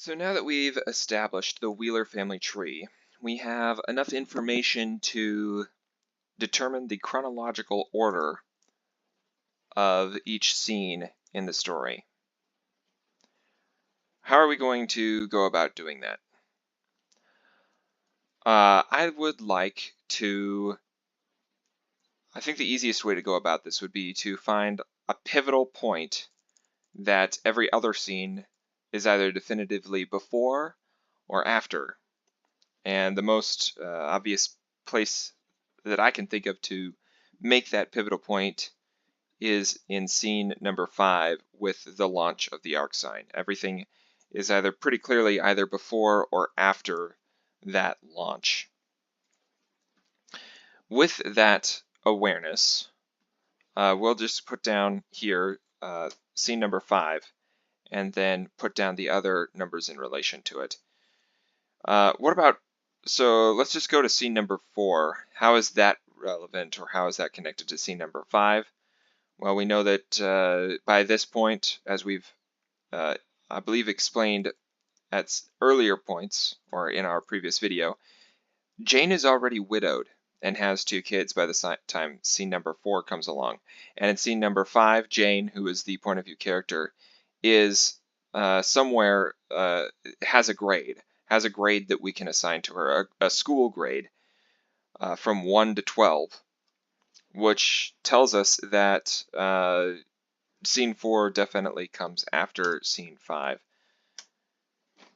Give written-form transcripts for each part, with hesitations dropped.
So now that we've established the Wheeler family tree, we have enough information to determine the chronological order of each scene in the story. How are we going to go about doing that? I think the easiest way to go about this would be to find a pivotal point that every other scene is either definitively before or after. And the most obvious place that I can think of to make that pivotal point is in scene number 5 with the launch of the arc sign. Everything is either pretty clearly either before or after that launch. With that awareness, we'll just put down here scene number 5 and then put down the other numbers in relation to it. So let's just go to scene number 4. How is that relevant, or how is that connected to scene number 5? Well, we know that by this point, as we've, I believe, explained at earlier points, or in our previous video, Jane is already widowed and has 2 kids by the time scene number 4 comes along. And in scene number 5, Jane, who is the point of view character, is somewhere, has a grade that we can assign to her, a school grade from 1 to 12, which tells us that scene 4 definitely comes after scene 5,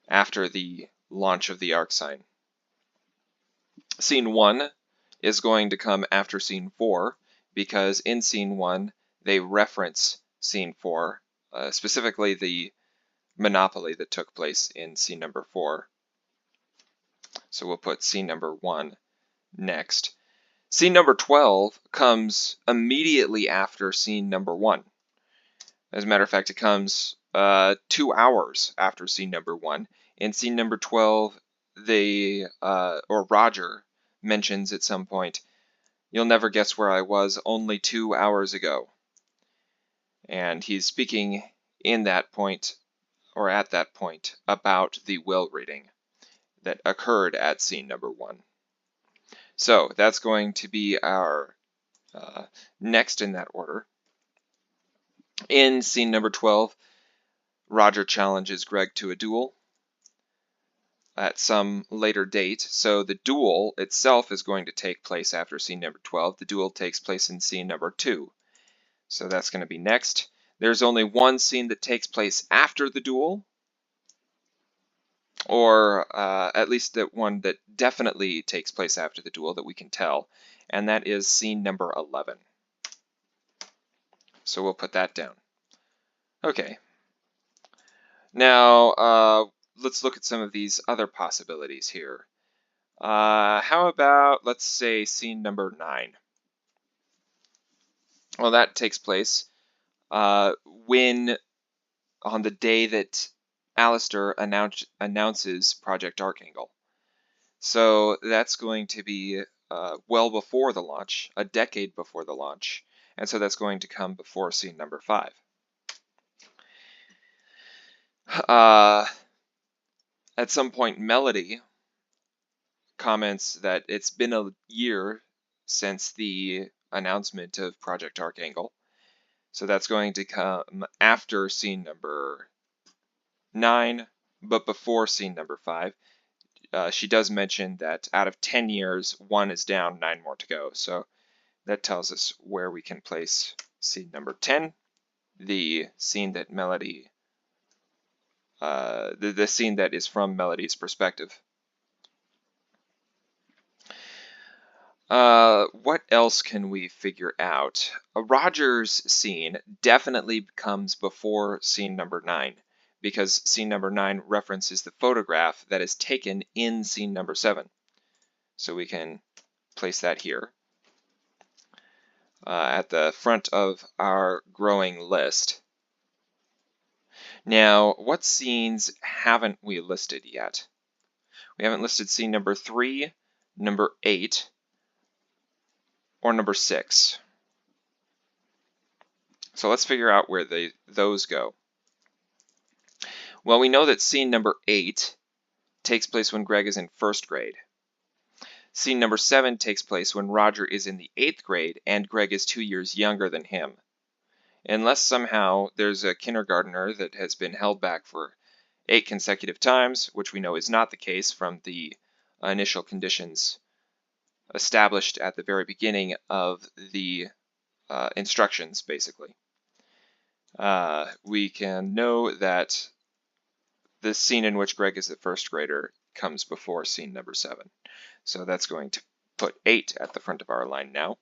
after the launch of the arc sign. Scene 1 is going to come after scene 4 because in scene 1 they reference scene 4, specifically the monopoly that took place in scene number 4. So we'll put scene number 1 next. Scene number 12 comes immediately after scene number 1. As a matter of fact, it comes 2 hours after scene number 1. In scene number 12, Roger mentions at some point, "You'll never guess where I was only 2 hours ago." And he's speaking in that point, or at that point, about the will reading that occurred at scene number 1. So that's going to be our next in that order. In scene number 12, Roger challenges Greg to a duel at some later date. So the duel itself is going to take place after scene number 12. The duel takes place in scene number 2. So that's going to be next. There's only one scene that takes place after the duel, or at least that one that definitely takes place after the duel that we can tell, and that is scene number 11. So we'll put that down. Okay. Now, let's look at some of these other possibilities here. How about, let's say, scene number 9? Well, that takes place when, on the day that Alistair announces Project Archangel. So that's going to be well before the launch, a decade before the launch, and so that's going to come before scene number 5. At some point, Melody comments that it's been a year since the announcement of Project Archangel. So that's going to come after scene number 9, but before scene number 5. She does mention that out of 10 years, 1 is down, 9 more to go. So that tells us where we can place scene number 10, the scene that Melody, the scene that is from Melody's perspective. What else can we figure out? Roger's scene definitely comes before scene number 9, because scene number 9 references the photograph that is taken in scene number 7. So we can place that here at the front of our growing list. Now, what scenes haven't we listed yet? We haven't listed scene number 3, number 8, or number 6. So let's figure out where those go. Well, we know that scene number 8 takes place when Greg is in 1st grade. Scene number 7 takes place when Roger is in the 8th grade and Greg is 2 years younger than him. Unless somehow there's a kindergartner that has been held back for 8 consecutive times, which we know is not the case from the initial conditions established at the very beginning of the instructions, basically. We can know that the scene in which Greg is the 1st grader comes before scene number 7. So that's going to put 8 at the front of our line now.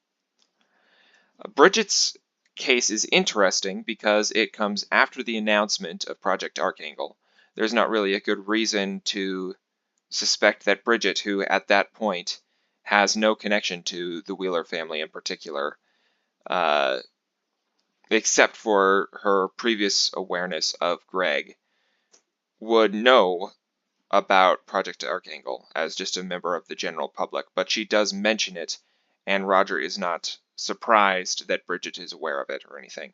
Bridget's case is interesting because it comes after the announcement of Project Archangel. There's not really a good reason to suspect that Bridget, who at that point has no connection to the Wheeler family in particular, except for her previous awareness of Greg, would know about Project Archangel as just a member of the general public, but she does mention it, and Roger is not surprised that Bridget is aware of it or anything.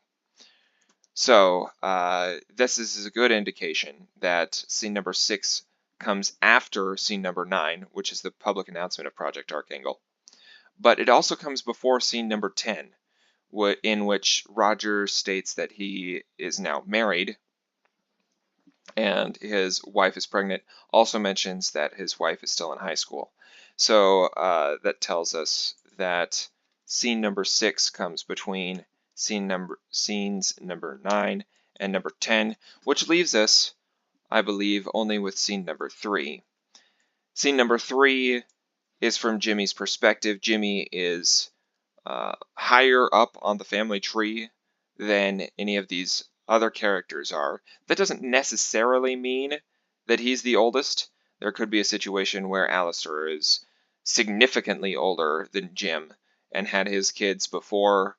So this is a good indication that scene number 6 comes after scene number 9, which is the public announcement of Project Archangel. But it also comes before scene number 10, in which Roger states that he is now married and his wife is pregnant, also mentions that his wife is still in high school. So that tells us that scene number 6 comes between scenes number 9 and number 10, which leaves us, I believe, only with scene number 3. Scene number 3 is from Jimmy's perspective. Jimmy is higher up on the family tree than any of these other characters are. That doesn't necessarily mean that he's the oldest. There could be a situation where Alistair is significantly older than Jim and had his kids before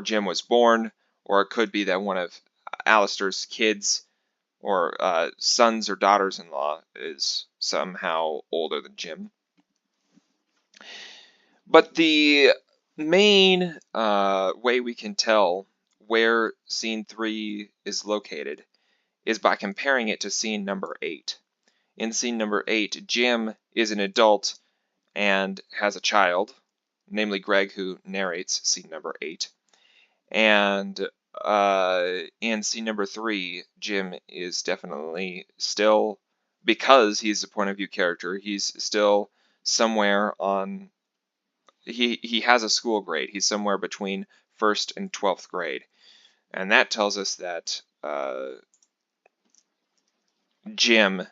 Jim was born, or it could be that one of Alistair's kids or sons or daughters-in-law is somehow older than Jim. But the main way we can tell where scene 3 is located is by comparing it to scene number 8. In scene number 8, Jim is an adult and has a child, namely Greg, who narrates scene number 8. And in scene number 3, Jim is definitely still, because he's a point of view character, he's still somewhere on, he has a school grade. He's somewhere between 1st and 12th grade. And that tells us that Jim's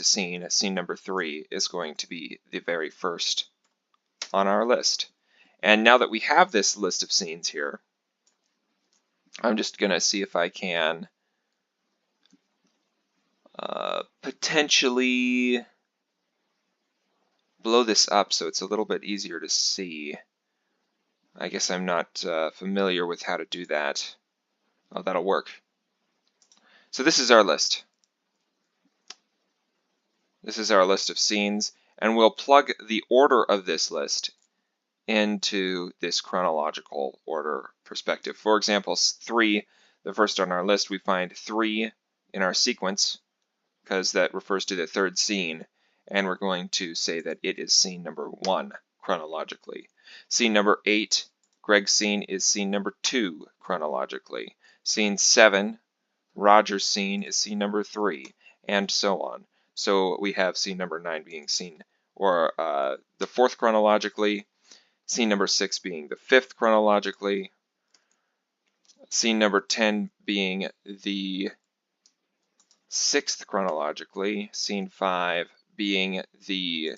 scene number 3, is going to be the very first on our list. And now that we have this list of scenes here, I'm just going to see if I can potentially blow this up so it's a little bit easier to see. I guess I'm not familiar with how to do that. Oh, that'll work. So this is our list. This is our list of scenes, and we'll plug the order of this list into this chronological order perspective. For example, 3, the first on our list, we find 3 in our sequence, because that refers to the 3rd scene, and we're going to say that it is scene number 1 chronologically. Scene number 8, Greg's scene, is scene number 2 chronologically. Scene 7, Roger's scene, is scene number 3, and so on. So we have scene number 9 being scene, or the 4th chronologically, scene number 6 being the 5th chronologically, scene number 10 being the 6th chronologically, scene 5 being the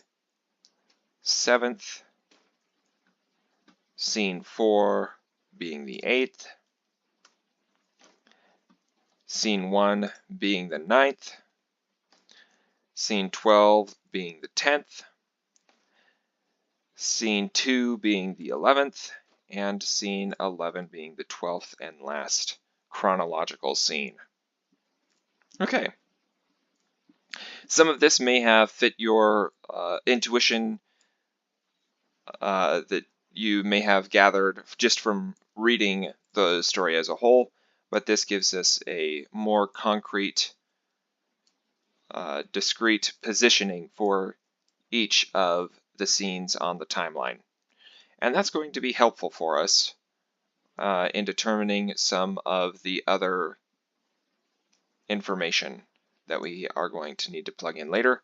7th, scene 4 being the 8th, scene 1 being the 9th, scene 12 being the 10th, scene 2 being the 11th, and scene 11 being the 12th and last chronological scene. Okay. Some of this may have fit your intuition that you may have gathered just from reading the story as a whole, but this gives us a more concrete, discrete positioning for each of the scenes on the timeline. And that's going to be helpful for us in determining some of the other information that we are going to need to plug in later.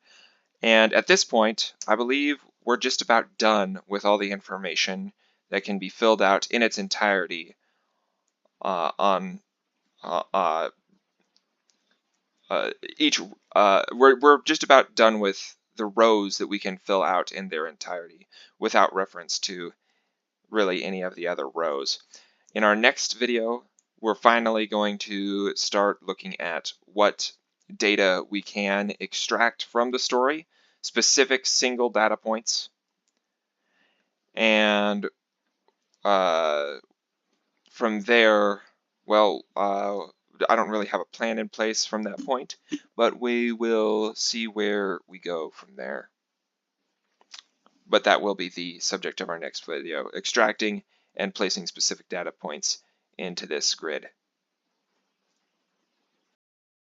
And at this point, I believe we're just about done with all the information that can be filled out in its entirety on each. We're just about done with the rows that we can fill out in their entirety without reference to really any of the other rows. In our next video, we're finally going to start looking at what data we can extract from the story, specific single data points, and from there, well, I don't really have a plan in place from that point, but we will see where we go from there. But that will be the subject of our next video, extracting and placing specific data points into this grid.